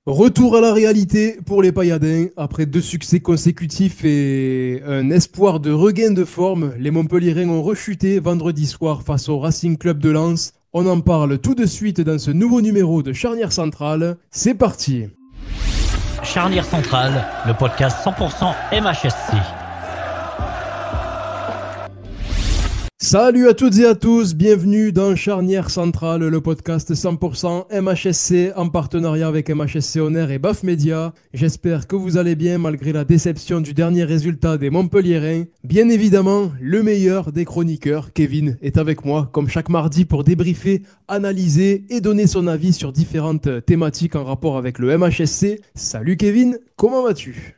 Retour à la réalité pour les Payadins. Après deux succès consécutifs et un espoir de regain de forme, les Montpelliérains ont rechuté vendredi soir face au Racing Club de Lens. On en parle tout de suite dans ce nouveau numéro de Charnière Centrale. C'est parti. Charnière Centrale, le podcast 100% MHSC. Salut à toutes et à tous, bienvenue dans Charnière Centrale, le podcast 100% MHSC en partenariat avec MHSC On Air et BAF Media. J'espère que vous allez bien malgré la déception du dernier résultat des Montpelliérains. Bien évidemment, le meilleur des chroniqueurs, Kevin, est avec moi comme chaque mardi pour débriefer, analyser et donner son avis sur différentes thématiques en rapport avec le MHSC. Salut Kevin, comment vas-tu ?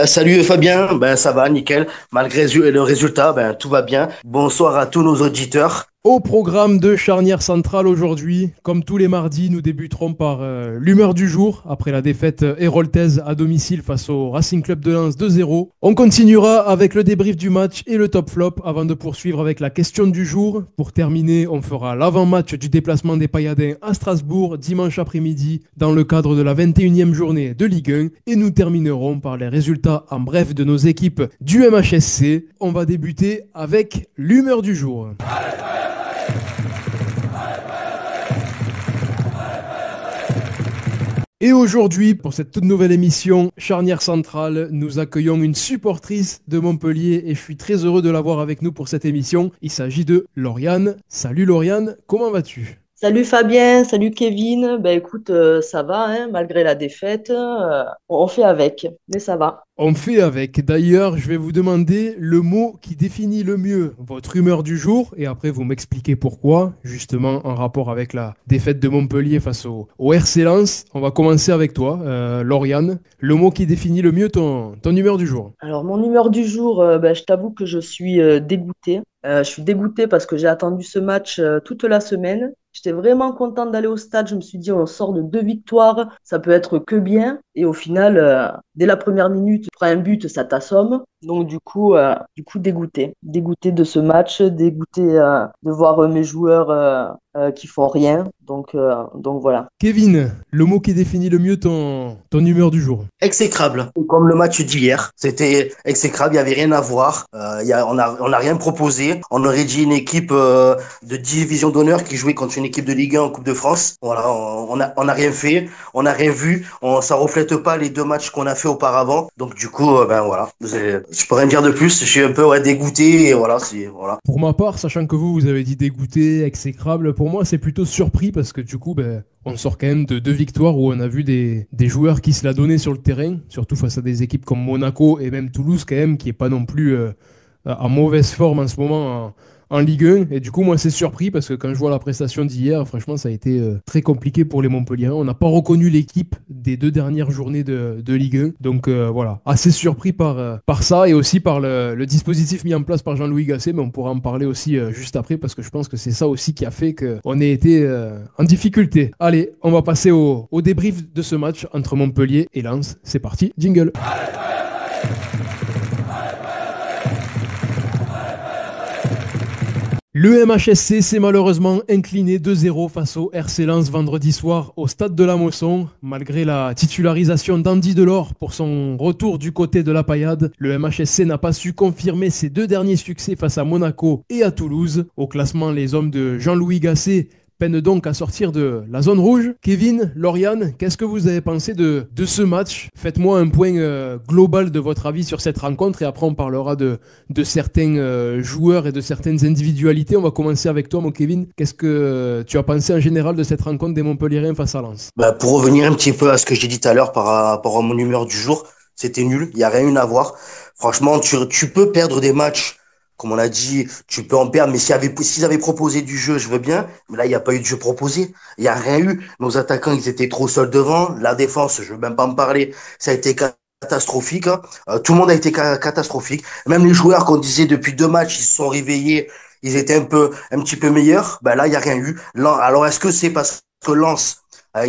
Salut Fabien, ça va, nickel. Malgré le résultat, tout va bien. Bonsoir à tous nos auditeurs. Au programme de Charnière Centrale aujourd'hui, comme tous les mardis, nous débuterons par l'humeur du jour, après la défaite héroltaise à domicile face au Racing Club de Lens 2-0. On continuera avec le débrief du match et le top flop avant de poursuivre avec la question du jour. Pour terminer, on fera l'avant-match du déplacement des Payadins à Strasbourg dimanche après-midi dans le cadre de la 21e journée de Ligue 1 et nous terminerons par les résultats en bref de nos équipes du MHSC. On va débuter avec l'humeur du jour. Et aujourd'hui, pour cette toute nouvelle émission Charnière Centrale, nous accueillons une supportrice de Montpellier et je suis très heureux de l'avoir avec nous pour cette émission. Il s'agit de Lauriane. Salut Lauriane, comment vas-tu ? Salut Fabien, salut Kevin. Écoute, ça va, hein, malgré la défaite. On fait avec, mais ça va. On fait avec. D'ailleurs, je vais vous demander le mot qui définit le mieux votre humeur du jour et après vous m'expliquez pourquoi, justement en rapport avec la défaite de Montpellier face au RC Lens. On va commencer avec toi, Lauriane. Le mot qui définit le mieux ton humeur du jour. Alors, mon humeur du jour, je t'avoue que je suis dégoûtée. Je suis dégoûtée parce que j'ai attendu ce match toute la semaine. J'étais vraiment contente d'aller au stade. Je me suis dit, on sort de 2 victoires, ça peut être que bien. Et au final, dès la première minute, tu prends un but, ça t'assomme. Donc du coup, dégoûtée. Dégoûtée de ce match, dégoûtée de voir mes joueurs qui font rien. Donc voilà. Kevin, le mot qui définit le mieux ton humeur du jour. Exécrable. Comme le match d'hier, c'était exécrable, il n'y avait rien à voir. On a rien proposé. On aurait dit une équipe de division d'honneur qui jouait contre une équipe de Ligue 1 en Coupe de France. Voilà, on a rien fait, on n'a rien vu. Ça reflète pas les 2 matchs qu'on a fait auparavant. Donc du coup, voilà. Je peux rien dire de plus. Je suis un peu dégoûté et voilà. Pour ma part, sachant que vous avez dit dégoûté, exécrable, pour moi c'est plutôt surpris parce que du coup, on sort quand même de 2 victoires où on a vu des joueurs qui se la donnaient sur le terrain, surtout face à des équipes comme Monaco et même Toulouse quand même, qui est pas non plus en mauvaise forme en ce moment en Ligue 1. Et du coup, moi, c'est surpris parce que quand je vois la prestation d'hier, franchement, ça a été très compliqué pour les Montpelliérains. On n'a pas reconnu l'équipe des 2 dernières journées de Ligue 1. Donc voilà, assez surpris par ça et aussi par le dispositif mis en place par Jean-Louis Gasset. Mais on pourra en parler aussi juste après parce que je pense que c'est ça aussi qui a fait qu'on ait été en difficulté. Allez, on va passer au débrief de ce match entre Montpellier et Lens. C'est parti, jingle. Le MHSC s'est malheureusement incliné 2-0 face au RC Lens vendredi soir au stade de la Mosson. Malgré la titularisation d'Andy Delors pour son retour du côté de la paillade, le MHSC n'a pas su confirmer ses 2 derniers succès face à Monaco et à Toulouse. Au classement, les hommes de Jean-Louis Gasset peinent donc à sortir de la zone rouge. Kevin, Lauriane, qu'est-ce que vous avez pensé de ce match ? Faites-moi un point global de votre avis sur cette rencontre et après on parlera de certains joueurs et de certaines individualités. On va commencer avec toi, mon Kevin. Qu'est-ce que tu as pensé en général de cette rencontre des Montpelliérains face à Lens ? Pour revenir un petit peu à ce que j'ai dit tout à l'heure par rapport à mon humeur du jour, c'était nul, il n'y a rien eu à voir. Franchement, tu peux perdre des matchs. Comme on a dit, tu peux en perdre, mais s'ils avaient proposé du jeu, je veux bien. Mais là, il n'y a pas eu de jeu proposé. Il n'y a rien eu. Nos attaquants, ils étaient trop seuls devant. La défense, je veux même pas en parler. Ça a été catastrophique. Hein. Tout le monde a été catastrophique. Même les joueurs qu'on disait depuis 2 matchs, ils se sont réveillés. Ils étaient un petit peu meilleurs. Là, il n'y a rien eu. Alors, est-ce que c'est parce que Lens a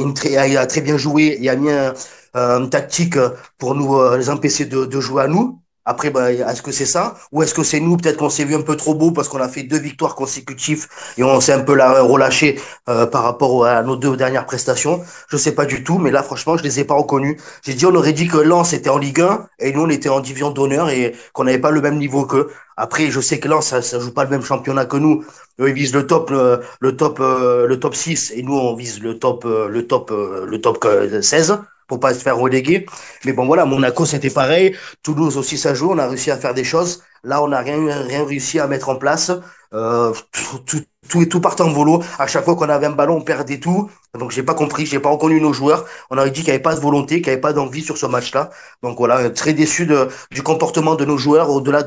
très bien joué et a mis une tactique pour nous les empêcher de jouer à nous? Après, bah, est-ce que c'est ça? Ou est-ce que c'est nous, peut-être qu'on s'est vu un peu trop beau parce qu'on a fait 2 victoires consécutives et on s'est un peu relâché par rapport à nos 2 dernières prestations? Je sais pas du tout, mais là, franchement, je les ai pas reconnus. J'ai dit, on aurait dit que Lens était en Ligue 1 et nous, on était en division d'honneur et qu'on n'avait pas le même niveau qu'eux. Après, je sais que Lens, ça joue pas le même championnat que nous. Eux, ils visent le top 6 et nous, on vise le top 16 pour pas se faire reléguer. Mais bon, voilà, Monaco, c'était pareil. Toulouse aussi, ça joue. On a réussi à faire des choses. Là, on n'a rien réussi à mettre en place. Tout partait en volo. À chaque fois qu'on avait un ballon, on perdait tout. Donc, j'ai pas compris, j'ai pas reconnu nos joueurs. On aurait dit qu'il n'y avait pas de volonté, qu'il n'y avait pas d'envie sur ce match-là. Donc voilà, très déçu du comportement de nos joueurs au-delà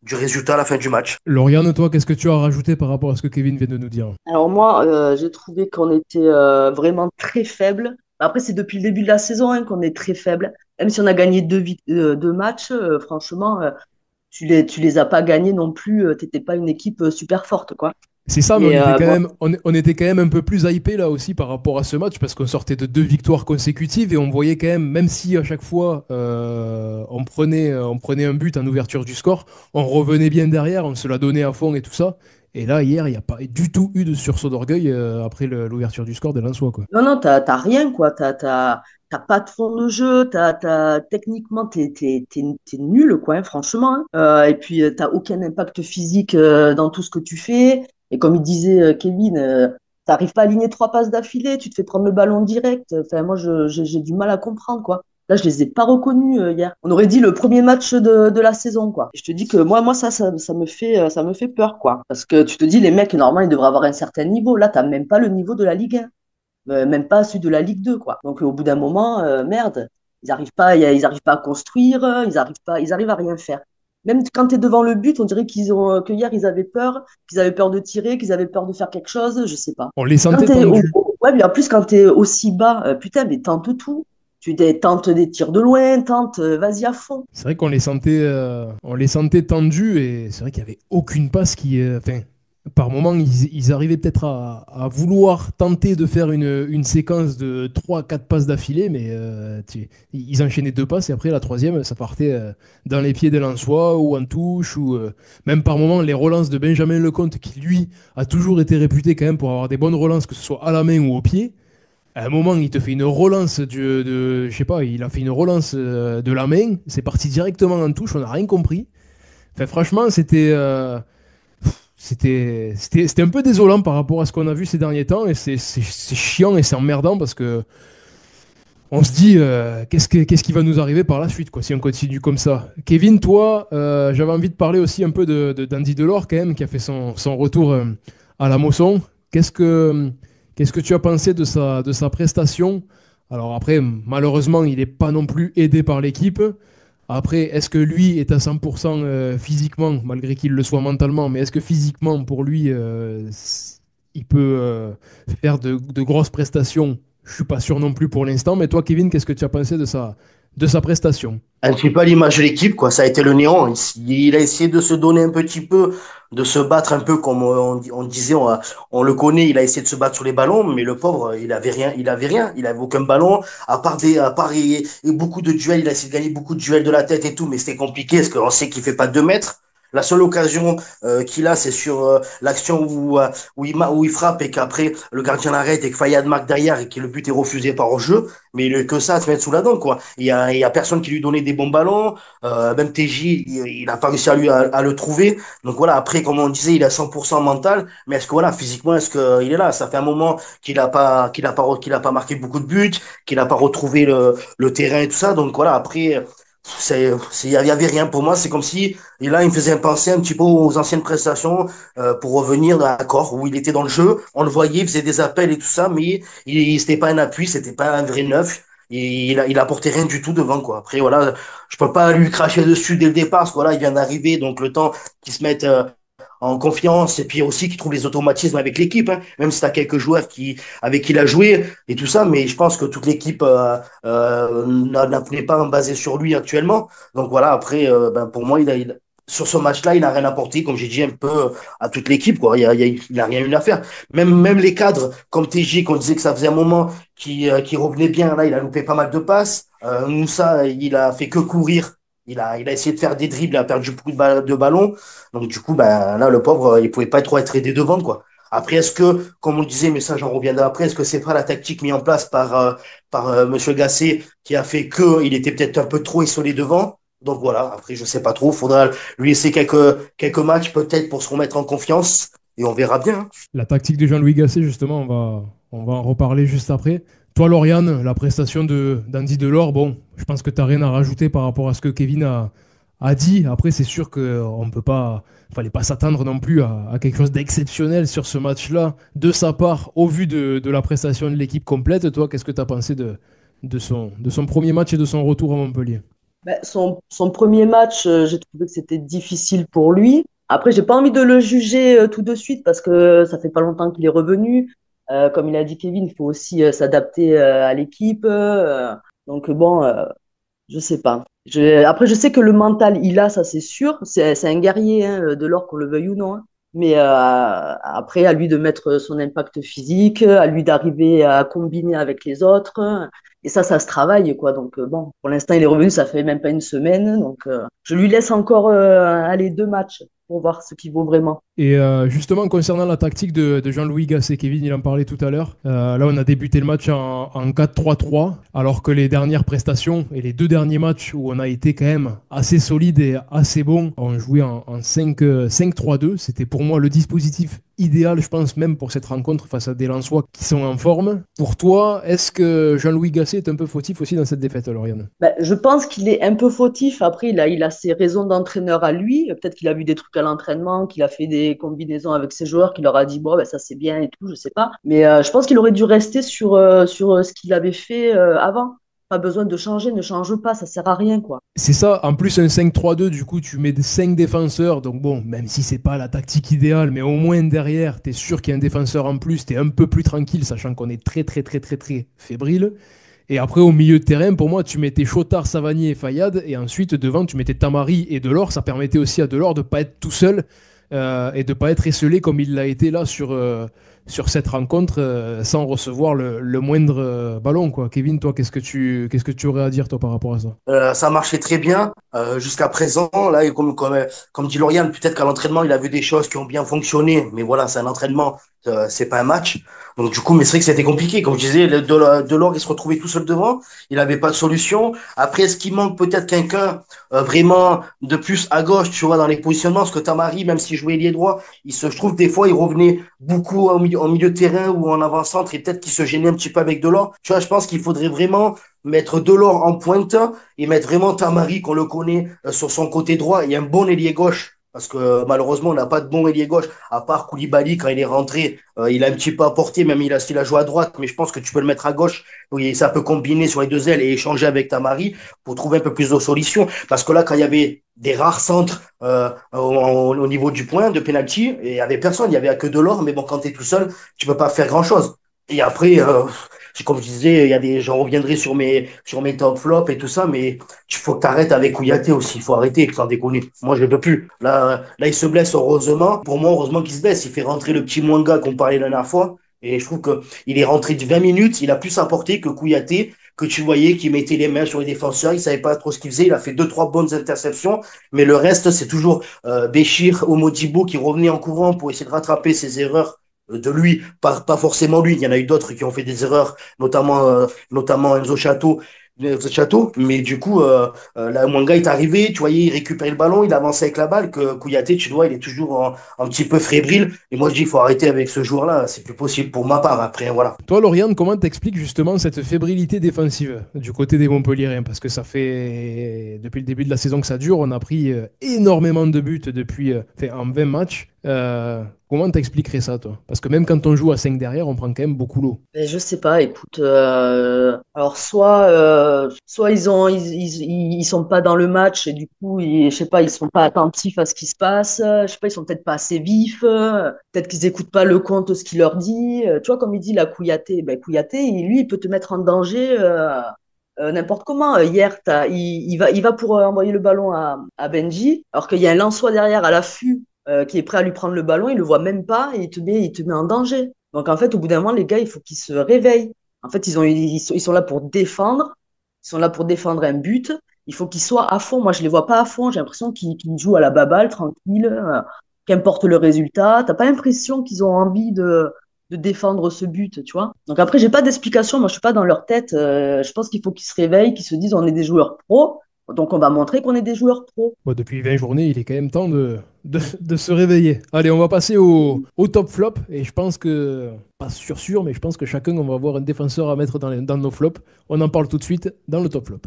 du résultat à la fin du match. Lauriane, toi, qu'est-ce que tu as rajouté par rapport à ce que Kevin vient de nous dire? Alors moi, j'ai trouvé qu'on était vraiment très faible. Après, c'est depuis le début de la saison hein, qu'on est très faible. Même si on a gagné deux matchs, franchement, tu les as pas gagnés non plus. T'étais pas une équipe super forte, quoi. C'est ça, mais Et bon, on était quand même un peu plus hypé là aussi par rapport à ce match parce qu'on sortait de 2 victoires consécutives et on voyait quand même si à chaque fois on prenait un but en ouverture du score, on revenait bien derrière, on se la donnait à fond et tout ça. Et là, hier, il n'y a pas du tout eu de sursaut d'orgueil après l'ouverture du score des Lensois, quoi. non, non, t'as rien, quoi. T'as pas de fond de jeu. Techniquement, t'es nul, quoi, hein, franchement. Hein. Et puis, t'as aucun impact physique dans tout ce que tu fais. Et comme il disait Kevin, t'arrives pas à aligner 3 passes d'affilée. Tu te fais prendre le ballon direct. Enfin, moi, j'ai du mal à comprendre, quoi. Là, je les ai pas reconnus hier. On aurait dit le premier match de la saison, quoi. Et je te dis que moi, ça me fait peur, quoi. Parce que tu te dis, les mecs, normalement, ils devraient avoir un certain niveau. Là, t'as même pas le niveau de la Ligue 1. Même pas celui de la Ligue 2, quoi. Donc, au bout d'un moment, merde, ils arrivent pas à construire, ils arrivent à rien faire. Même quand tu es devant le but, on dirait que hier, ils avaient peur, qu'ils avaient peur de tirer, qu'ils avaient peur de faire quelque chose, je sais pas. On les Quand sentait t'es tendus. ouais, mais en plus, quand tu es aussi bas, putain, mais tente tout. Tente des tirs de loin, vas-y à fond. C'est vrai qu'on les sentait tendus et c'est vrai qu'il n'y avait aucune passe enfin, par moment, ils arrivaient peut-être à vouloir tenter de faire une séquence de 3 4 passes d'affilée, mais ils enchaînaient 2 passes et après la troisième, ça partait dans les pieds des Lensois ou en touche ou même par moment les relances de Benjamin Lecomte qui lui a toujours été réputé quand même pour avoir des bonnes relances, que ce soit à la main ou au pied. À un moment, il te fait une relance je sais pas, il a fait une relance de la main, c'est parti directement en touche, on n'a rien compris. Enfin, franchement, c'était un peu désolant par rapport à ce qu'on a vu ces derniers temps et c'est chiant et c'est emmerdant parce que on se dit qu'est-ce qui va nous arriver par la suite quoi, si on continue comme ça. Kevin, toi, j'avais envie de parler aussi un peu d'Andy Delors quand même qui a fait son retour à la Mosson. Qu'est-ce que tu as pensé de sa prestation? Alors après, malheureusement, il n'est pas non plus aidé par l'équipe. Après, est-ce que lui est à 100% physiquement, malgré qu'il le soit mentalement, mais est-ce que physiquement, pour lui, il peut faire de grosses prestations? Je suis pas sûr non plus pour l'instant, mais toi, Kevin, qu'est-ce que tu as pensé de sa prestation? Un petit peu à l'image de l'équipe, quoi. Ça a été le néant. Il a essayé de se donner un petit peu, de se battre un peu comme on disait, on le connaît. Il a essayé de se battre sur les ballons, mais le pauvre, il avait aucun ballon. Et beaucoup de duels, il a essayé de gagner beaucoup de duels de la tête et tout, mais c'était compliqué parce qu'on sait qu'il fait pas 2 mètres. La seule occasion qu'il a, c'est sur l'action où il frappe et qu'après le gardien l'arrête et que Fayad marque derrière et que le but est refusé par hors-jeu. Mais il a que ça à se mettre sous la dent, quoi. Il y a personne qui lui donnait des bons ballons. Même TJ, il n'a pas réussi à le trouver. Donc voilà, après, comme on disait, il a 100% mental. Mais est-ce que voilà, physiquement, est-ce qu'il est là? Ça fait un moment qu'il a pas marqué beaucoup de buts, qu'il n'a pas retrouvé le terrain et tout ça. Donc voilà, après, il y avait rien pour moi. C'est comme si, et là, il me faisait penser un petit peu aux anciennes prestations pour revenir d'accord où il était dans le jeu. On le voyait, il faisait des appels et tout ça, mais c'était pas un appui, c'était pas un vrai neuf. Et il a apporté rien du tout devant, quoi. Après, voilà, je peux pas lui cracher dessus dès le départ, parce que voilà, il vient d'arriver, donc le temps qu'il se mette en confiance, et puis aussi qu'il trouve les automatismes avec l'équipe, hein. Même si tu as quelques joueurs avec qui il a joué et tout ça, mais je pense que toute l'équipe n'est pas basée sur lui actuellement. Donc voilà, après, ben, pour moi, sur ce match-là, il n'a rien apporté, comme j'ai dit un peu à toute l'équipe, quoi. Il a rien eu à faire. Même les cadres, comme TJ, qu'on disait que ça faisait un moment qui revenait bien, là, il a loupé pas mal de passes. Moussa, il a fait que courir. Il a essayé de faire des dribbles, il a perdu beaucoup de ballons. Donc, du coup, ben, là, le pauvre, il pouvait pas trop être aidé devant, quoi. Après, est-ce que, comme on le disait, mais ça, j'en reviendrai après, est-ce que c'est pas la tactique mise en place par Monsieur Gasset qui a fait que il était peut-être un peu trop isolé devant? Donc voilà, après, je sais pas trop. Faudra lui laisser quelques matchs peut-être pour se remettre en confiance et on verra bien, hein. La tactique de Jean-Louis Gasset, justement, on va en reparler juste après. Toi, Lauriane, la prestation d'Andy Delors, bon, je pense que tu n'as rien à rajouter par rapport à ce que Kevin a dit. Après, c'est sûr qu'on ne peut pas, fallait pas s'attendre non plus à quelque chose d'exceptionnel sur ce match-là, de sa part, au vu de la prestation de l'équipe complète. Toi, qu'est-ce que tu as pensé de son premier match et de son retour à Montpellier? Ben, son premier match, j'ai trouvé que c'était difficile pour lui. Après, j'ai pas envie de le juger tout de suite parce que ça fait pas longtemps qu'il est revenu. Comme il a dit Kevin, il faut aussi s'adapter à l'équipe. Donc bon, je sais pas. Après, je sais que le mental, il a, ça c'est sûr. C'est un guerrier, hein, de l'or qu'on le veuille ou non, hein. Mais après, à lui de mettre son impact physique, à lui d'arriver à combiner avec les autres. Et ça se travaille, quoi. Donc bon, pour l'instant, il est revenu, ça fait même pas une semaine. Donc je lui laisse encore aller 2 matchs pour voir ce qu'il vaut vraiment. Et justement, concernant la tactique de Jean-Louis Gasset, Kevin, il en parlait tout à l'heure. Là, on a débuté le match en 4-3-3, alors que les dernières prestations et les deux derniers matchs où on a été quand même assez solide et assez bon, on jouait en 5-3-2. C'était pour moi le dispositif idéal, je pense, même pour cette rencontre face à des Lensois qui sont en forme. Pour toi, est-ce que Jean-Louis Gasset est un peu fautif aussi dans cette défaite, Lauriane? Ben, je pense qu'il est un peu fautif. Après, il a ses raisons d'entraîneur à lui. Peut-être qu'il a vu des trucs à l'entraînement, qu'il a fait des combinaisons avec ses joueurs, qu'il leur a dit, bon, ben, ça c'est bien et tout, je sais pas. Mais je pense qu'il aurait dû rester sur ce qu'il avait fait avant. Pas besoin de changer, ne change pas, ça sert à rien, quoi. C'est ça, en plus un 5-3-2, du coup tu mets 5 défenseurs, donc bon, même si c'est pas la tactique idéale, mais au moins derrière, t'es sûr qu'il y a un défenseur en plus, t'es un peu plus tranquille, sachant qu'on est très très très très très fébrile. Et après au milieu de terrain, pour moi, tu mettais Chotard, Savanier et Fayad, et ensuite devant tu mettais Tamari et Delors, ça permettait aussi à Delors de pas être tout seul et de pas être esselé comme il l'a été là sur cette rencontre sans recevoir le moindre ballon, quoi. Kevin, toi, qu'est-ce que tu aurais à dire toi par rapport à ça? Ça marchait très bien jusqu'à présent. Là, et comme dit Lauriane, peut-être qu'à l'entraînement, il a vu des choses qui ont bien fonctionné. Mais voilà, c'est un entraînement, c'est pas un match. Donc du coup, mais c'est vrai que c'était compliqué. Comme je disais, Delors, il se retrouvait tout seul devant. Il n'avait pas de solution. Après, est-ce qu'il manque peut-être quelqu'un vraiment de plus à gauche, tu vois, dans les positionnements? Parce que Tamari, même s'il jouait ailier droit, je trouve que des fois, il revenait beaucoup en milieu de terrain ou en avant-centre et peut-être qu'il se gênait un petit peu avec Delors. Tu vois, je pense qu'il faudrait vraiment mettre Delors en pointe et mettre vraiment Tamari, qu'on le connaît, sur son côté droit, et un bon ailier gauche. Parce que malheureusement, on n'a pas de bon ailier gauche, à part Koulibaly, quand il est rentré, il a un petit peu apporté, même s'il a joué à droite, mais je pense que tu peux le mettre à gauche, oui, ça peut combiner sur les deux ailes et échanger avec Tamari pour trouver un peu plus de solutions. Parce que là, quand il y avait des rares centres au niveau du point de penalty, et il n'y avait personne, il n'y avait que Delors, mais bon, quand tu es tout seul, tu peux pas faire grand-chose. Et après, comme je disais, j'en reviendrai sur mes top flops et tout ça, mais il faut que tu arrêtes avec Kouyaté aussi. Il faut arrêter, sans déconner. Moi, je ne peux plus. Là, il se blesse, heureusement. Pour moi, heureusement qu'il se blesse. Il fait rentrer le petit Mwanga qu'on parlait la dernière fois. Et je trouve qu'il est rentré de 20 minutes. Il a plus apporté que Kouyaté, que tu voyais, qui mettait les mains sur les défenseurs. Il savait pas trop ce qu'il faisait. Il a fait deux, trois bonnes interceptions. Mais le reste, c'est toujours Béchir ou Modibo qui revenait en courant pour essayer de rattraper ses erreurs de lui, pas forcément lui. Il y en a eu d'autres qui ont fait des erreurs, notamment Enzo Chateau. Mais du coup, là, Mwanga est arrivé, tu voyais, il récupérait le ballon, il avançait avec la balle, que Kouyaté, tu vois, il est toujours un petit peu fébrile. Et moi, je dis, il faut arrêter avec ce joueur-là. C'est plus possible pour ma part. Après, voilà. Toi, Lauriane, comment t'expliques justement cette fébrilité défensive du côté des Montpelliérains? Parce que ça fait depuis le début de la saison que ça dure, on a pris énormément de buts depuis en 20 matchs. Comment t'expliquerais ça, toi? Parce que même quand on joue à 5 derrière, on prend quand même beaucoup l'eau. Ben, je sais pas, écoute, alors soit ils sont pas dans le match et du coup, je sais pas, ils sont pas attentifs à ce qui se passe, je sais pas, ils sont peut-être pas assez vifs, peut-être qu'ils écoutent pas le compte, ce qu'il leur dit. Tu vois, comme il dit la Kouyaté, ben Kouyaté, lui, il peut te mettre en danger n'importe comment. Hier, il va pour envoyer le ballon à Benji, alors qu'il y a un Lensois derrière à l'affût qui est prêt à lui prendre le ballon, il le voit même pas et il te met en danger. Donc en fait, au bout d'un moment, les gars, il faut qu'ils se réveillent. En fait, ils sont là pour défendre. Ils sont là pour défendre un but. Il faut qu'ils soient à fond. Moi, je les vois pas à fond. J'ai l'impression qu'ils jouent à la baballe, tranquille, qu'importe le résultat. T'as pas l'impression qu'ils ont envie de défendre ce but, tu vois. Donc après, j'ai pas d'explication. Moi, je suis pas dans leur tête. Je pense qu'il faut qu'ils se réveillent, qu'ils se disent on est des joueurs pros. Donc, on va montrer qu'on est des joueurs pros. Bon, depuis 20 journées, il est quand même temps de se réveiller. Allez, on va passer au top flop. Et je pense que, pas sûr, mais je pense que chacun, on va avoir un défenseur à mettre dans nos flops. On en parle tout de suite dans le top flop.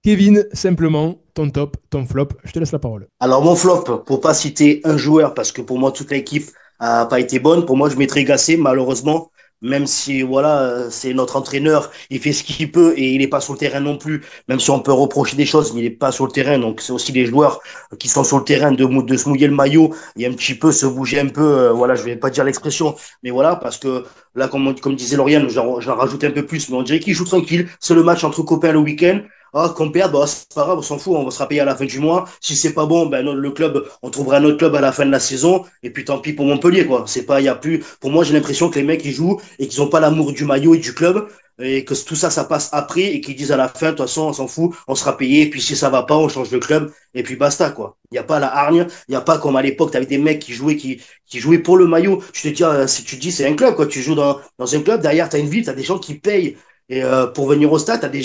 Kevin, simplement, ton top, ton flop. Je te laisse la parole. Alors, mon flop, pour pas citer un joueur, parce que pour moi, toute l'équipe a pas été bonne. Pour moi, je mettrais Gasset, malheureusement. Même si, voilà, c'est notre entraîneur, il fait ce qu'il peut et il n'est pas sur le terrain non plus. Même si on peut reprocher des choses, mais il n'est pas sur le terrain. Donc, c'est aussi les joueurs qui sont sur le terrain de se mouiller le maillot et un petit peu se bouger un peu. Voilà, je vais pas dire l'expression, mais voilà, parce que là, comme disait Lauriane, j'en rajoute un peu plus, mais on dirait qu'il joue tranquille. C'est le match entre copains le week-end. Ah, qu'on perde, bah, c'est pas grave, on s'en fout, on va se rappeler à la fin du mois. Si c'est pas bon, ben, le club, on trouvera un autre club à la fin de la saison. Et puis, tant pis pour Montpellier, quoi. C'est pas, il y a plus, pour moi, j'ai l'impression que les mecs, ils jouent et qu'ils ont pas l'amour du maillot et du club. Et que tout ça, ça passe après et qu'ils disent à la fin, de toute façon, on s'en fout, on sera payé. Et puis, si ça va pas, on change de club. Et puis, basta, quoi. Il y a pas la hargne. Il y a pas comme à l'époque, t'avais des mecs qui jouaient pour le maillot. Je te dis, si tu te dis, c'est un club, quoi. Tu joues dans un club, derrière, t'as une ville, t'as des gens qui payent. Et pour venir au stade, t'as des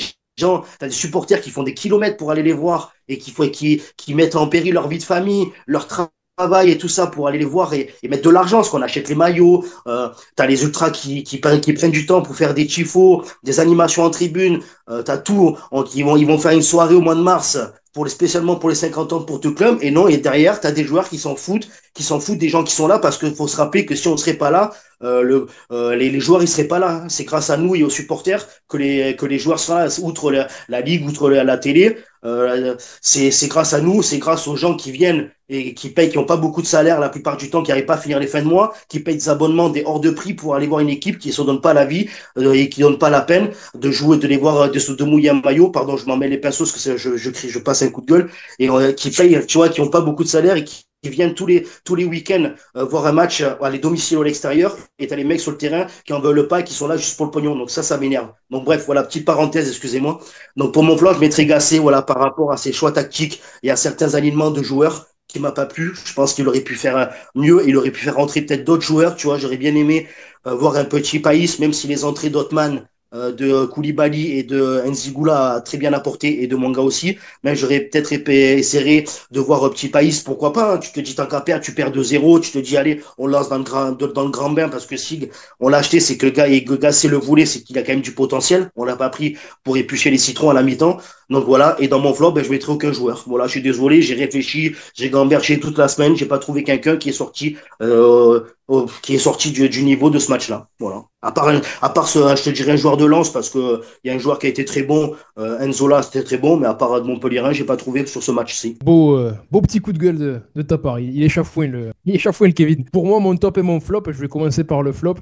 supporters qui font des kilomètres pour aller les voir et qui mettent en péril leur vie de famille, leur travail et tout ça pour aller les voir et mettre de l'argent, parce qu'on achète les maillots, t'as les ultras qui prennent du temps pour faire des tifos, des animations en tribune, t'as tout, ils vont faire une soirée au mois de mars spécialement pour les 50 ans pour tout club, et non, et derrière, t'as des joueurs qui s'en foutent des gens qui sont là, parce qu'il faut se rappeler que si on serait pas là, les joueurs ils seraient pas là. C'est grâce à nous et aux supporters que les joueurs sont là, outre la ligue, outre la télé. C'est grâce à nous, c'est grâce aux gens qui viennent et qui payent, qui n'ont pas beaucoup de salaire la plupart du temps, qui n'arrivent pas à finir les fins de mois, qui payent des abonnements, des hors de prix pour aller voir une équipe qui ne se donne pas la vie et qui ne donne pas la peine de jouer, de les voir, de mouiller un maillot. Pardon, je m'en mets les pinceaux parce que je crie, je passe un coup de gueule, et qui payent, tu vois, qui n'ont pas beaucoup de salaire et qui viennent tous les week-ends voir un match à les domiciles ou à l'extérieur, et t'as les mecs sur le terrain qui en veulent pas et qui sont là juste pour le pognon. Donc ça m'énerve. Donc bref, voilà, petite parenthèse, excusez-moi. Donc pour mon flanc, je mettrais Gassé, voilà, par rapport à ses choix tactiques et à certains alignements de joueurs qui m'a pas plu. Je pense qu'il aurait pu faire mieux, il aurait pu faire rentrer peut-être d'autres joueurs, tu vois. J'aurais bien aimé voir un petit País, même si les entrées d'Otman, de Koulibaly et de Nzigula a très bien apporté, et de Manga aussi. Mais j'aurais peut-être essayé de voir un petit País, pourquoi pas, hein. Tu te dis, tant qu'à perdre, tu perds 2-0, tu te dis, allez, on lance dans le grand bain, parce que si on l'a acheté, c'est que le gars, et Gasset le voulait, c'est qu'il a quand même du potentiel. On l'a pas pris pour éplucher les citrons à la mi-temps. Donc voilà, et dans mon flop, ben, je mettrai aucun joueur. Voilà, je suis désolé, j'ai réfléchi, j'ai gambergé toute la semaine, j'ai pas trouvé quelqu'un qui est sorti du niveau de ce match-là. Voilà. À part je te dirais un joueur de lance, parce que il y a un joueur qui a été très bon, Enzola, c'était très bon, mais à part Montpellierin, j'ai pas trouvé sur ce match-ci. Beau petit coup de gueule de ta part. Il est chafouin, le Kevin. Pour moi, mon top et mon flop, je vais commencer par le flop.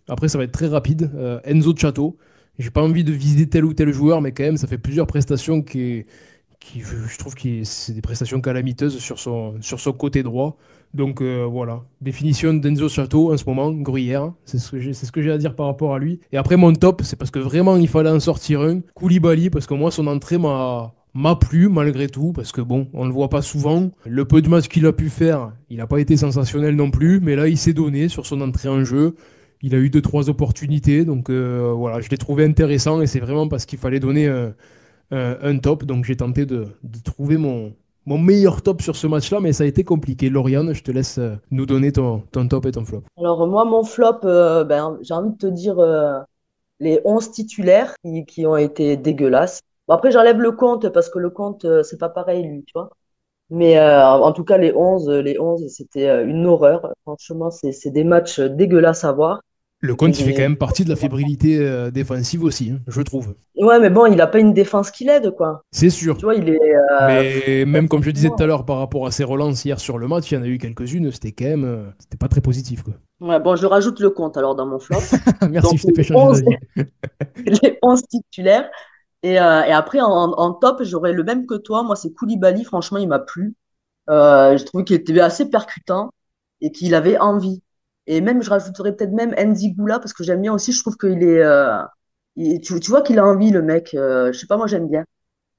Après, ça va être très rapide. Enzo Chato. J'ai pas envie de viser tel ou tel joueur, mais quand même, ça fait plusieurs prestations qui je trouve que c'est des prestations calamiteuses sur son côté droit. Donc voilà, définition d'Enzo Chato en ce moment, gruyère, c'est ce que j'ai à dire par rapport à lui. Et après mon top, c'est parce que vraiment il fallait en sortir un, Koulibaly, parce que moi son entrée m'a plu malgré tout, parce que bon, on le voit pas souvent. Le peu de matchs qu'il a pu faire, il n'a pas été sensationnel non plus, mais là il s'est donné sur son entrée en jeu. Il a eu deux, trois opportunités, donc voilà, je l'ai trouvé intéressant, et c'est vraiment parce qu'il fallait donner un top. Donc j'ai tenté de trouver mon meilleur top sur ce match-là, mais ça a été compliqué. Lauriane, je te laisse nous donner ton top et ton flop. Alors, moi, mon flop, ben, j'ai envie de te dire les 11 titulaires qui ont été dégueulasses. Bon, après, j'enlève le compte parce que le compte, c'est pas pareil, lui, tu vois. Mais en tout cas, les 11 c'était une horreur. Franchement, c'est des matchs dégueulasses à voir. Le compte, il fait quand Et- même partie de la fébrilité défensive aussi, hein, je trouve. ouais, mais bon, il a pas une défense qui l'aide, quoi. C'est sûr. Tu vois, il est. Mais même comme je disais tout à Franchement. l'heure par rapport à ses relances hier sur le match, il y en a eu quelques-unes, c'était quand même, c'était pas très positif, quoi. Ouais, bon, je rajoute le compte alors dans mon flop. Merci, Donc, je t'ai fait changer d'avis. les 11 titulaires. Et après, en top, j'aurais le même que toi. Moi, c'est Koulibaly. Franchement, il m'a plu. Je trouvais qu'il était assez percutant et qu'il avait envie. Et même, je rajouterais peut-être même Andy Goula, parce que j'aime bien aussi, je trouve qu'il est... tu vois qu'il a envie, le mec. Je sais pas, moi, j'aime bien.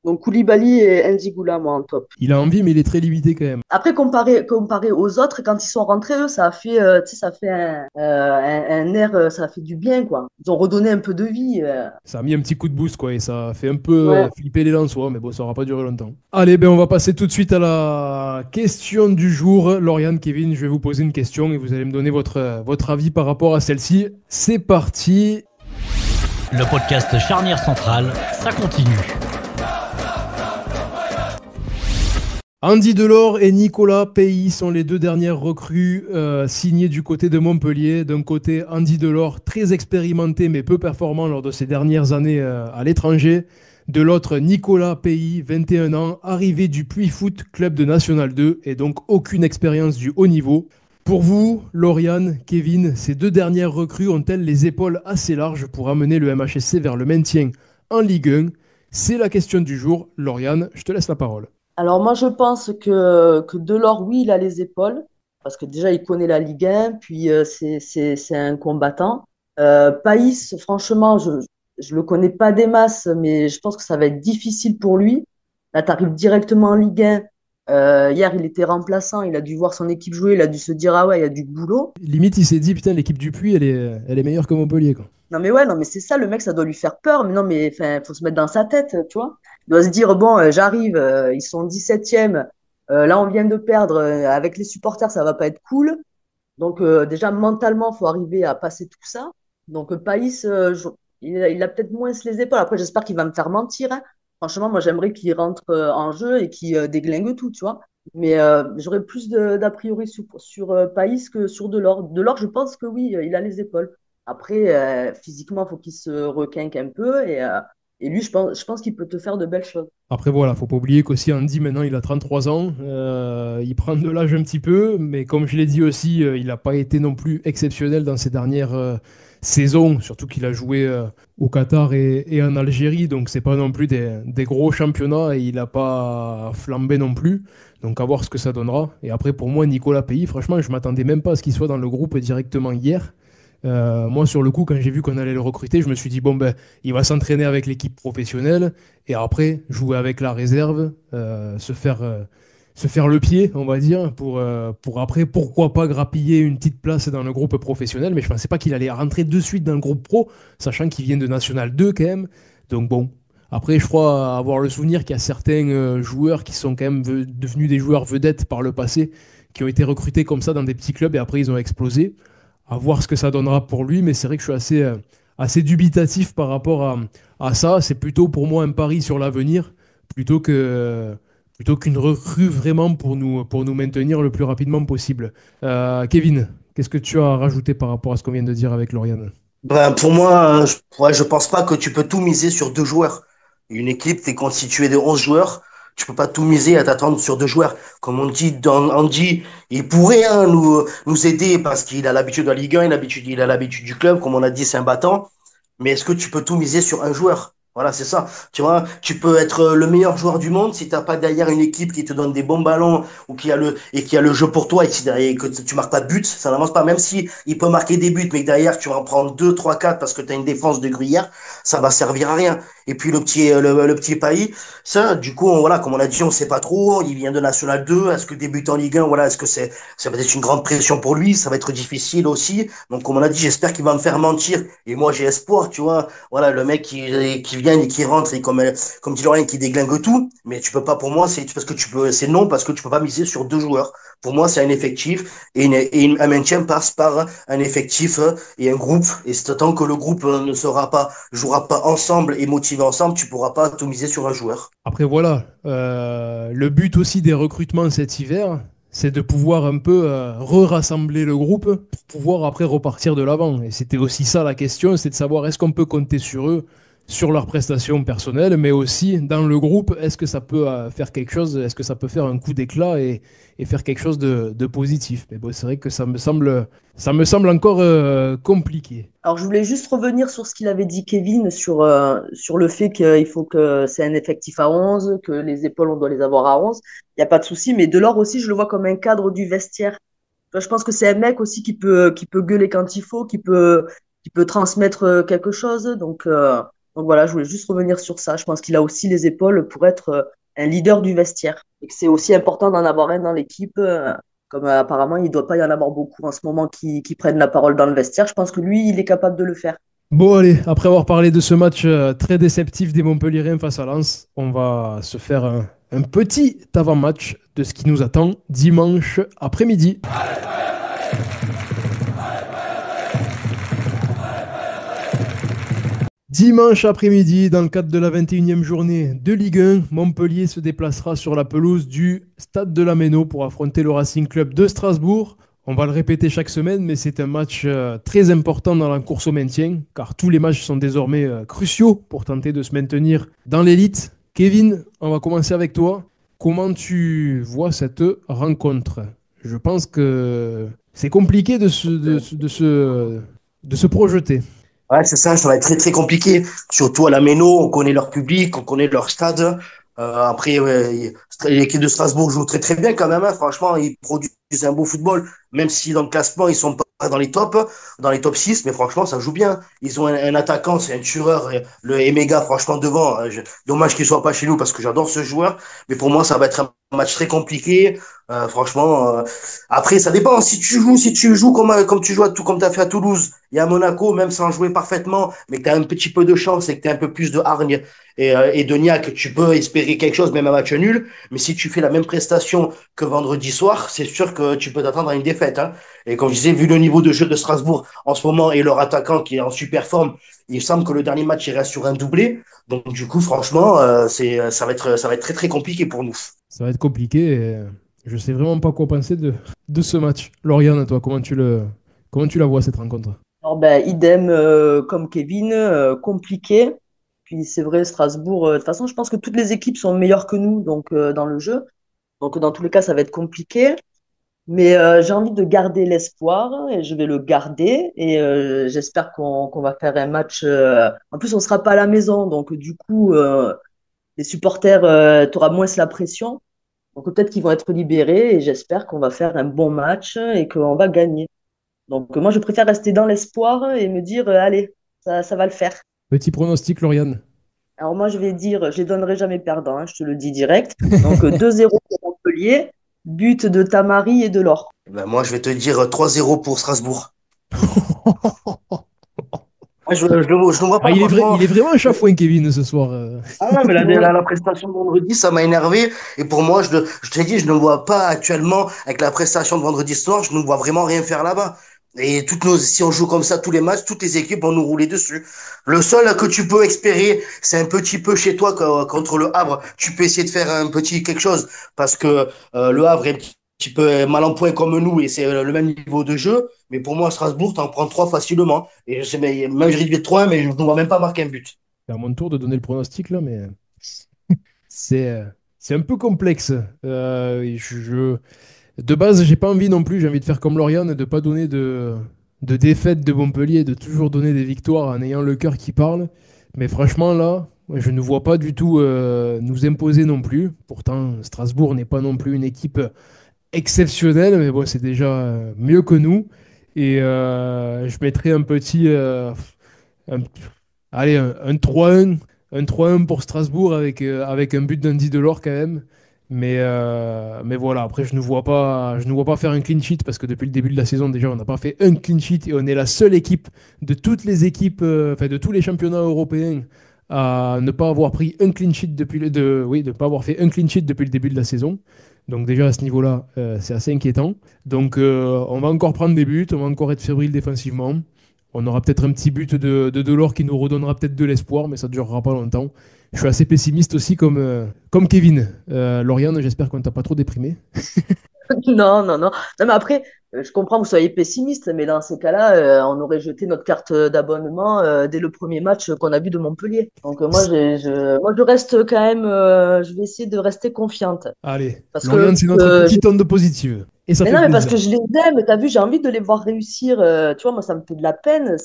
Donc, Koulibaly et Andy Goula, moi, en top. Il a envie, mais il est très limité quand même. Après, comparé aux autres, quand ils sont rentrés, eux, ça a fait, tu sais, ça a fait un air, ça a fait du bien, quoi. Ils ont redonné un peu de vie. Ça a mis un petit coup de boost, quoi, et ça a fait un peu Ouais. flipper les Lensois, mais bon, ça n'aura pas duré longtemps. Allez, ben, on va passer tout de suite à la question du jour. Lauriane, Kevin, je vais vous poser une question et vous allez me donner votre avis par rapport à celle-ci. C'est parti. Le podcast Charnière Centrale, ça continue. Andy Delors et Nicolas Pays sont les deux dernières recrues signées du côté de Montpellier. D'un côté, Andy Delors, très expérimenté mais peu performant lors de ses dernières années à l'étranger. De l'autre, Nicolas Pays, 21 ans, arrivé du Puy Foot, club de National 2, et donc aucune expérience du haut niveau. Pour vous, Lauriane, Kevin, ces deux dernières recrues ont-elles les épaules assez larges pour amener le MHSC vers le maintien en Ligue 1? C'est la question du jour. Lauriane, je te laisse la parole. Alors, moi, je pense que Delors, oui, il a les épaules, parce que déjà, il connaît la Ligue 1, puis c'est un combattant. Païs, franchement, je le connais pas des masses, mais je pense que ça va être difficile pour lui. Là, tu arrives directement en Ligue 1. Hier, il était remplaçant, il a dû voir son équipe jouer, il a dû se dire, ah ouais, il y a du boulot. Limite, il s'est dit, putain, l'équipe du Puy, elle est meilleure que Montpellier, quoi. Non, mais ouais, non, mais c'est ça, le mec, ça doit lui faire peur. Mais non, mais enfin, faut se mettre dans sa tête, tu vois. Il doit se dire, bon, j'arrive, ils sont 17e. Là, on vient de perdre. Avec les supporters, ça va pas être cool. Donc, déjà, mentalement, faut arriver à passer tout ça. Donc, Païs, il a peut-être moins les épaules. Après, j'espère qu'il va me faire mentir, hein. Franchement, moi, j'aimerais qu'il rentre en jeu et qu'il déglingue tout, tu vois. Mais j'aurais plus d'a priori sur Païs que sur Delors. Delors, je pense que oui, il a les épaules. Après, physiquement, il faut qu'il se requinque un peu. Et lui, je pense qu'il peut te faire de belles choses. Après, voilà, faut pas oublier qu'aussi Andy, maintenant, il a 33 ans. Il prend de l'âge un petit peu, mais comme je l'ai dit aussi, il n'a pas été non plus exceptionnel dans ses dernières saisons, surtout qu'il a joué au Qatar et en Algérie, donc c'est pas non plus des gros championnats et il n'a pas flambé non plus. Donc à voir ce que ça donnera. Et après, pour moi, Nicolas Pays, franchement, je m'attendais même pas à ce qu'il soit dans le groupe directement hier. Moi, sur le coup, quand j'ai vu qu'on allait le recruter, je me suis dit, bon, ben, il va s'entraîner avec l'équipe professionnelle et après jouer avec la réserve, se faire le pied, on va dire, pour après, pourquoi pas grappiller une petite place dans le groupe professionnel. Mais je pensais pas qu'il allait rentrer de suite dans le groupe pro, sachant qu'il vient de National 2 quand même. Donc bon, après, je crois avoir le souvenir qu'il y a certains joueurs qui sont quand même devenus des joueurs vedettes par le passé, qui ont été recrutés comme ça dans des petits clubs et après ils ont explosé. À voir ce que ça donnera pour lui, mais c'est vrai que je suis assez dubitatif par rapport à ça. C'est plutôt pour moi un pari sur l'avenir plutôt qu'une recrue vraiment pour nous maintenir le plus rapidement possible. Kevin, qu'est-ce que tu as rajouté par rapport à ce qu'on vient de dire avec Lauriane? Ben, pour moi, ouais, je pense pas que tu peux tout miser sur deux joueurs. Une équipe, t'es constituée de 11 joueurs. Tu peux pas tout miser à t'attendre sur deux joueurs. Comme on dit, Andy, il pourrait hein, nous aider parce qu'il a l'habitude de la Ligue 1, il a l'habitude du club. Comme on a dit, c'est un battant. Mais est-ce que tu peux tout miser sur un joueur? Voilà, c'est ça. Tu vois, tu peux être le meilleur joueur du monde si t'as pas derrière une équipe qui te donne des bons ballons ou qui a le jeu pour toi et, et que tu marques pas de but, ça n'avance pas. Même si il peut marquer des buts, mais que derrière tu vas en prendre 2, 3, 4 parce que tu as une défense de gruyère, ça va servir à rien. Et puis le petit pays, ça, du coup, voilà, comme on a dit, on sait pas trop. Il vient de National 2. Est-ce que débuter en Ligue 1, voilà, est-ce que ça va être une grande pression pour lui? Ça va être difficile aussi. Donc, comme on a dit, j'espère qu'il va me faire mentir. Et moi, j'ai espoir, tu vois. Voilà, le mec qui vient et qui rentre et comme dit Laurent, qui déglingue tout. Mais tu peux pas, pour moi, c'est non parce que tu peux pas miser sur deux joueurs. Pour moi, c'est un effectif un maintien passe par un effectif et un groupe. Et c'est tant que le groupe jouera pas ensemble et motivé ensemble, tu pourras pas tout miser sur un joueur. Après, voilà, le but aussi des recrutements cet hiver, c'est de pouvoir un peu rassembler le groupe pour pouvoir après repartir de l'avant. Et c'était aussi ça la question, c'est de savoir est-ce qu'on peut compter sur eux, sur leurs prestations personnelles, mais aussi dans le groupe, est-ce que ça peut faire quelque chose, est-ce que ça peut faire un coup d'éclat et faire quelque chose de positif. Mais bon, c'est vrai que ça me semble encore compliqué. Alors, je voulais juste revenir sur ce qu'il avait dit Kevin sur le fait qu'il faut que c'est un effectif à 11, que les épaules, on doit les avoir à 11. Il n'y a pas de souci, mais Delors aussi, je le vois comme un cadre du vestiaire. Je pense que c'est un mec aussi qui peut gueuler quand il faut, qui peut transmettre quelque chose. Donc voilà, je voulais juste revenir sur ça. Je pense qu'il a aussi les épaules pour être un leader du vestiaire. Et que c'est aussi important d'en avoir un dans l'équipe. Comme apparemment, il ne doit pas y en avoir beaucoup en ce moment qui prennent la parole dans le vestiaire. Je pense que lui, il est capable de le faire. Bon, allez, après avoir parlé de ce match très déceptif des Montpellierins face à Lens, on va se faire un petit avant-match de ce qui nous attend dimanche après-midi. Dimanche après-midi, dans le cadre de la 21e journée de Ligue 1, Montpellier se déplacera sur la pelouse du Stade de la Méno pour affronter le Racing Club de Strasbourg. On va le répéter chaque semaine, mais c'est un match très important dans la course au maintien, car tous les matchs sont désormais cruciaux pour tenter de se maintenir dans l'élite. Kevin, on va commencer avec toi. Comment tu vois cette rencontre? Je pense que c'est compliqué de se projeter. Ouais, c'est ça va être très très compliqué. Surtout à la Méno, on connaît leur public, on connaît leur stade. Après, ouais, l'équipe de Strasbourg joue très très bien quand même, hein. Franchement, ils produisent un beau football, même si dans le classement, ils sont pas dans les top 6, mais franchement, ça joue bien. Ils ont un attaquant, c'est un tueur, le Emega, franchement, devant. Dommage qu'il soit pas chez nous parce que j'adore ce joueur, mais pour moi, ça va être un match très compliqué. Franchement, après, ça dépend. Si tu joues comme tu joues comme tu as fait à Toulouse, il y a Monaco, même sans jouer parfaitement, mais que tu as un petit peu de chance et que tu as un peu plus de hargne et de niaque, tu peux espérer quelque chose, même un match nul. Mais si tu fais la même prestation que vendredi soir, c'est sûr que tu peux t'attendre à une défaite, hein. Et comme je disais, vu le niveau de jeu de Strasbourg en ce moment et leur attaquant qui est en super forme, il semble que le dernier match il reste sur un doublé. Donc du coup, franchement, ça va être très très compliqué pour nous. Ça va être compliqué. Je sais vraiment pas quoi penser de ce match. Lauriane, toi, comment tu la vois cette rencontre? Alors, ben, idem comme Kevin, compliqué. Puis c'est vrai, Strasbourg, de toute façon, je pense que toutes les équipes sont meilleures que nous dans le jeu. Donc dans tous les cas, ça va être compliqué. Mais j'ai envie de garder l'espoir et je vais le garder. Et j'espère qu'on va faire un match. En plus, on sera pas à la maison. Donc du coup, les supporters, tu auras moins la pression. Donc peut-être qu'ils vont être libérés et j'espère qu'on va faire un bon match et qu'on va gagner. Donc moi, je préfère rester dans l'espoir et me dire, allez, ça va le faire. Petit pronostic, Lauriane. Alors moi, je vais dire, je les donnerai jamais perdants, hein, je te le dis direct. Donc 2-0 pour Montpellier, but de Tamari et de Laure. Ben, moi, je vais te dire 3-0 pour Strasbourg. Moi, je ne vois Ah, pas, franchement. il est vraiment chafouin, Kevin, ce soir. Ah ouais, mais la prestation de vendredi, ça m'a énervé. Et pour moi, je t'ai dit, je ne vois pas actuellement, avec la prestation de vendredi soir, je ne vois vraiment rien faire là-bas. Et si on joue comme ça tous les matchs, toutes les équipes vont nous rouler dessus. Le seul que tu peux espérer, c'est un petit peu chez toi contre le Havre. Tu peux essayer de faire un petit quelque chose parce que le Havre est un petit peu mal en point comme nous et c'est le même niveau de jeu. Mais pour moi, Strasbourg, t'en prends trois facilement. Et même je risque de 3 mais je ne vois même pas marquer un but. C'est à mon tour de donner le pronostic, là, mais c'est euh, c'est un peu complexe. De base, j'ai pas envie non plus, j'ai envie de faire comme Lauriane, de pas donner de défaite de Montpellier, de toujours donner des victoires en ayant le cœur qui parle. Mais franchement, là, ouais, je ne vois pas du tout nous imposer non plus. Pourtant, Strasbourg n'est pas non plus une équipe exceptionnelle, mais bon, c'est déjà mieux que nous. Et je mettrais un petit, un, allez, un 3-1, un 3-1 pour Strasbourg avec un but d'Andy Delors quand même. Mais voilà, après, je ne vois pas faire un clean sheet parce que depuis le début de la saison, déjà, on n'a pas fait un clean sheet et on est la seule équipe de toutes les équipes, enfin, de tous les championnats européens à ne pas avoir pris un clean sheet oui, de pas avoir fait un clean sheet depuis le début de la saison. Donc déjà à ce niveau-là, c'est assez inquiétant. Donc on va encore prendre des buts, on va encore être fébrile défensivement. On aura peut-être un petit but de Delors qui nous redonnera peut-être de l'espoir, mais ça ne durera pas longtemps. Je suis assez pessimiste aussi comme Kevin. Lauriane, j'espère qu'on ne t'a pas trop déprimé. Non, non, non. Non, mais après, je comprends que vous soyez pessimiste, mais dans ces cas-là, on aurait jeté notre carte d'abonnement dès le premier match qu'on a vu de Montpellier. Donc moi, je reste quand même, je vais essayer de rester confiante. Allez, Parce que Lauriane, c'est notre petite onde positive. Et ça mais fait non, mais parce plaisir. que je les aime, t'as vu, j'ai envie de les voir réussir. Tu vois, moi, ça me fait de la peine.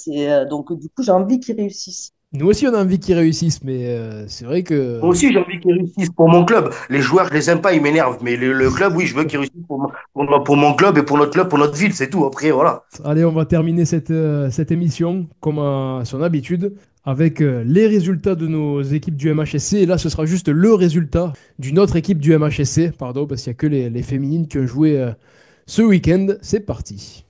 Donc, du coup, j'ai envie qu'ils réussissent. Nous aussi, on a envie qu'ils réussissent, mais c'est vrai que... Moi aussi, j'ai envie qu'ils réussissent pour mon club. Les joueurs, je les aime pas, ils m'énervent. Mais le club, oui, je veux qu'ils réussissent pour mon club et pour notre club, pour notre ville, c'est tout. Après, voilà. Allez, on va terminer cette émission, comme à son habitude, avec les résultats de nos équipes du MHSC. Et là, ce sera juste le résultat d'une autre équipe du MHSC, pardon, parce qu'il n'y a que les féminines qui ont joué ce week-end. C'est parti.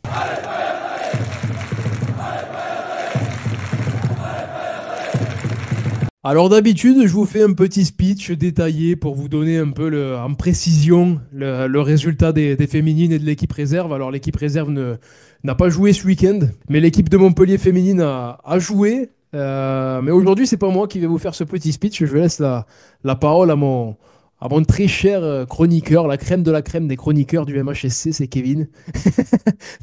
Alors d'habitude, je vous fais un petit speech détaillé pour vous donner un peu en précision le résultat des féminines et de l'équipe réserve. Alors l'équipe réserve n'a pas joué ce week-end, mais l'équipe de Montpellier féminine a joué. Mais aujourd'hui, c'est pas moi qui vais vous faire ce petit speech. Je laisse la parole à mon très cher chroniqueur, la crème de la crème des chroniqueurs du MHSC, c'est Kevin.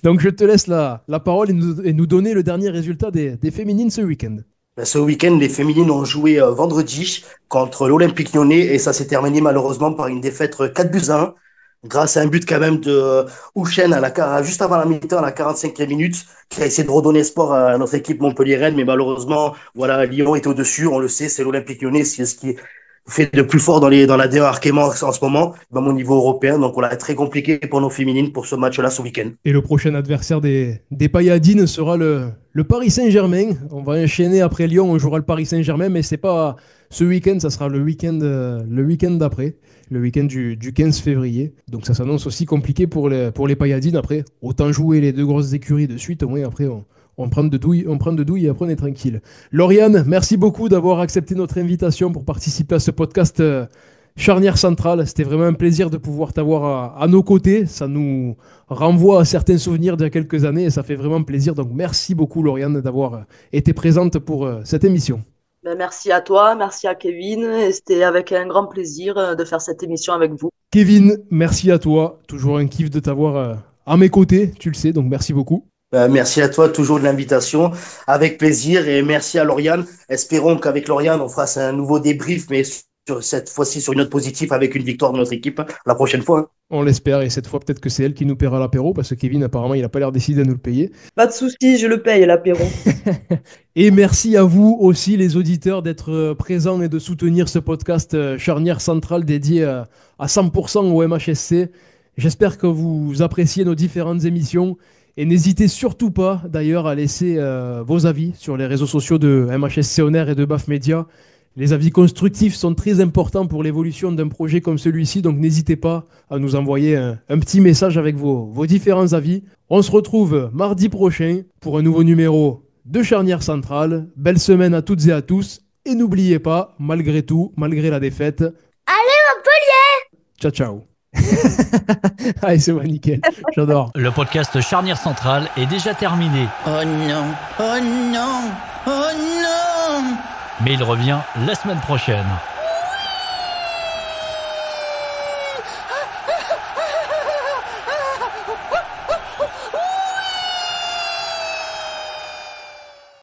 Donc je te laisse la parole et nous donner le dernier résultat des féminines ce week-end. Ben, ce week-end, les féminines ont joué vendredi contre l'Olympique Lyonnais et ça s'est terminé malheureusement par une défaite 4-1 grâce à un but quand même de Houchen juste avant la mi-temps, à la 45e minute, qui a essayé de redonner espoir à notre équipe Montpellier-Rennes, mais malheureusement, voilà, Lyon était au-dessus, on le sait, c'est l'Olympique Lyonnais, c'est ce qui fait de plus fort dans la démarquement en ce moment, même au niveau européen. Donc voilà, très compliqué pour nos féminines pour ce match-là ce week-end. Et le prochain adversaire des Payadines sera le Paris Saint-Germain. On va enchaîner après Lyon, on jouera le Paris Saint-Germain, mais c'est pas ce week-end, ça sera le week-end d'après, le week-end du 15 février. Donc ça s'annonce aussi compliqué pour les Payadines. Après, autant jouer les deux grosses écuries de suite, au moins après on prend de douille et après on est tranquille. Lauriane, merci beaucoup d'avoir accepté notre invitation pour participer à ce podcast Charnière Centrale. C'était vraiment un plaisir de pouvoir t'avoir à nos côtés. Ça nous renvoie à certains souvenirs d'il y a quelques années et ça fait vraiment plaisir. Donc merci beaucoup Lauriane d'avoir été présente pour cette émission. Ben, merci à toi, merci à Kevin. Et c'était avec un grand plaisir de faire cette émission avec vous. Kevin, merci à toi. Toujours un kiff de t'avoir à mes côtés, tu le sais, donc merci beaucoup. Merci à toi, toujours de l'invitation, avec plaisir, et merci à Lauriane. Espérons qu'avec Lauriane, on fasse un nouveau débrief, mais cette fois-ci sur une note positive avec une victoire de notre équipe la prochaine fois. On l'espère, et cette fois peut-être que c'est elle qui nous paiera l'apéro, parce que Kevin apparemment il n'a pas l'air décidé de nous le payer. Pas de souci, je le paye l'apéro. Et merci à vous aussi les auditeurs d'être présents et de soutenir ce podcast Charnière Centrale dédié à 100% au MHSC. J'espère que vous appréciez nos différentes émissions. Et n'hésitez surtout pas, d'ailleurs, à laisser vos avis sur les réseaux sociaux de MHSC On Air et de BAF Média. Les avis constructifs sont très importants pour l'évolution d'un projet comme celui-ci, donc n'hésitez pas à nous envoyer un petit message avec vos différents avis. On se retrouve mardi prochain pour un nouveau numéro de Charnière Centrale. Belle semaine à toutes et à tous. Et n'oubliez pas, malgré tout, malgré la défaite... Allez Montpellier! Ciao, ciao. Allez, c'est bon, nickel. J'adore. Le podcast Charnière Centrale est déjà terminé. Oh non, oh non, oh non! Mais il revient la semaine prochaine.